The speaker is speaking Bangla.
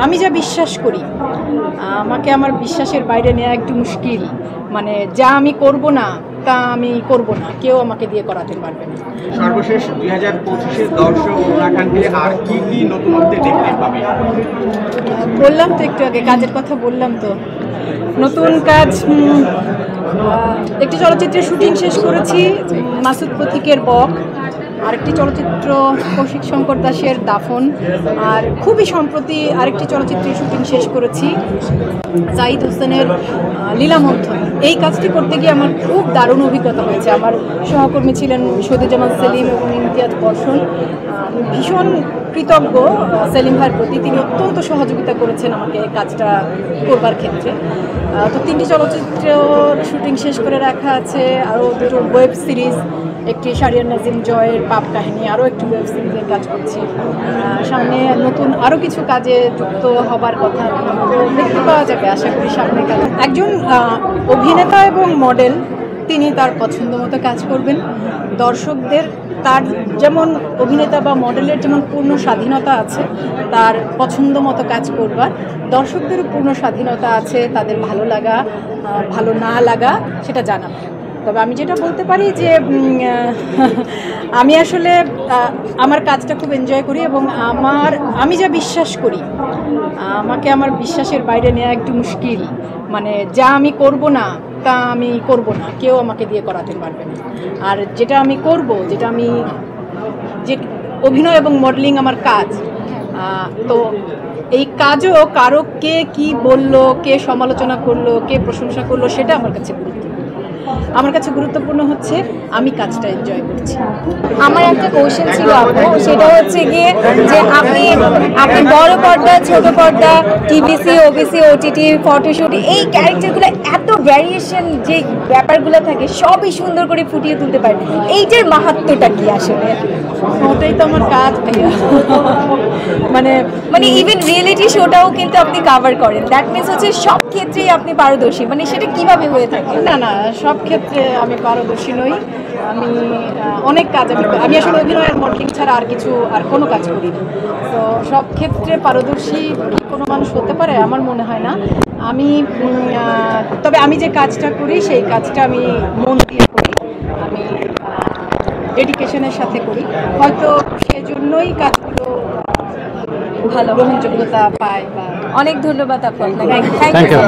আমি যা বিশ্বাস করি আমাকে আমার বিশ্বাসের বাইরে নেওয়া একটু মুশকিল। মানে যা আমি করব না তা আমি করব না, কেউ আমাকে দিয়ে করাতে পারবে না। সর্বশেষ 2025-এর দর্শক উত্তরাখণ্ডে আর কি কি নতুনত্ব দেখতে পাবে? বললাম তো একটু আগে, কাজের কথা বললাম তো। নতুন কাজ, একটি চলচ্চিত্রের শুটিং শেষ করেছি, মাসুদ পথিকের বক। আরেকটি চলচ্চিত্র কৌশিক শঙ্কর দাসের দাফন। আর খুবই সম্প্রতি আরেকটি চলচ্চিত্রের শুটিং শেষ করেছি, জাহিদ হোসেনের লীলামন্থন। এই কাজটি করতে গিয়ে আমার খুব দারুণ অভিজ্ঞতা হয়েছে। আমার সহকর্মী ছিলেন শহীদুজ্জামান সেলিম এবং ইমতিয়াজ বর্ষণ। আমি ভীষণ কৃতজ্ঞ সেলিম ভাইয়ের প্রতি, তিনি অত্যন্ত সহযোগিতা করেছেন আমাকে কাজটা করবার ক্ষেত্রে। তো 3টি চলচ্চিত্র শুটিং শেষ করে রাখা আছে, আরও 2টো ওয়েব সিরিজ, একটি শাহরিয়ার নাজিম জয়ের পাপ কাহিনী, আরও একটি ওয়েব সিরিজের কাজ করছি। সামনে নতুন আরও কিছু কাজে যুক্ত হবার কথা, দেখতে পাওয়া যাবে আশা করি সামনে কাজে। একজন অভিনেতা এবং মডেল, তিনি তার পছন্দ মতো কাজ করবেন। দর্শকদের তার যেমন অভিনেতা বা মডেলের যেমন পূর্ণ স্বাধীনতা আছে তার পছন্দ মতো কাজ করবার, দর্শকদেরও পূর্ণ স্বাধীনতা আছে তাদের ভালো লাগা ভালো না লাগা সেটা জানাবে। তবে আমি যেটা বলতে পারি যে আমি আসলে আমার কাজটা খুব এনজয় করি এবং আমি যা বিশ্বাস করি আমাকে আমার বিশ্বাসের বাইরে নেওয়া একটু মুশকিল। মানে যা আমি করব না তা আমি করব না, কেউ আমাকে দিয়ে করাতে পারবে না। আর যেটা আমি করব, যে অভিনয় এবং মডেলিং আমার কাজ, তো এই কাজও কারো কে কি বললো, কে সমালোচনা করলো, কে প্রশংসা করলো, সেটা আমার কাছে আমার কাছে গুরুত্বপূর্ণ হচ্ছে আমি কাজটা এনজয় করছি। আমার একটা কোশ্চেন ছিল আপু, সেটা হচ্ছে গিয়ে যে আপনি বড় পর্দা, ছোট পর্দা, টিভিসি, ওবিসি, ওটিটি, ফটোশুট, এই ক্যারেক্টারগুলো এত ভ্যারিয়েশন যে ব্যাপারগুলো থাকে সবই সুন্দর করে ফুটিয়ে তুলতে পারেন। এইটার মাহাত্ম্যটা কি আসলে? ওটাই তো আমার কাজ ভাইয়া। মানে ইভেন রিয়েলিটি শোটাও কিন্তু আপনি কাভার করেন। দ্যাট মিনস হচ্ছে সব ক্ষেত্রেই আপনি পারদর্শী। মানে সেটা কিভাবে হয়ে থাকে? না, সব ক্ষেত্রে আমি পারদর্শী নই। আমি অনেক কাজ আমি আসলে অভিনয় আর মডেলিং ছাড়া আর কোনো কাজ করি না। তো সব ক্ষেত্রে পারদর্শী কোনো মানুষ হতে পারে আমার মনে হয় না। তবে আমি যে কাজটা করি সেই কাজটা আমি মন দিয়ে করি, আমি ডেডিকেশনের সাথে করি। হয়তো সেজন্যই কাজগুলো ভালো গ্রহণযোগ্যতা পায়। বা অনেক ধন্যবাদ আপনাকে। Thank you.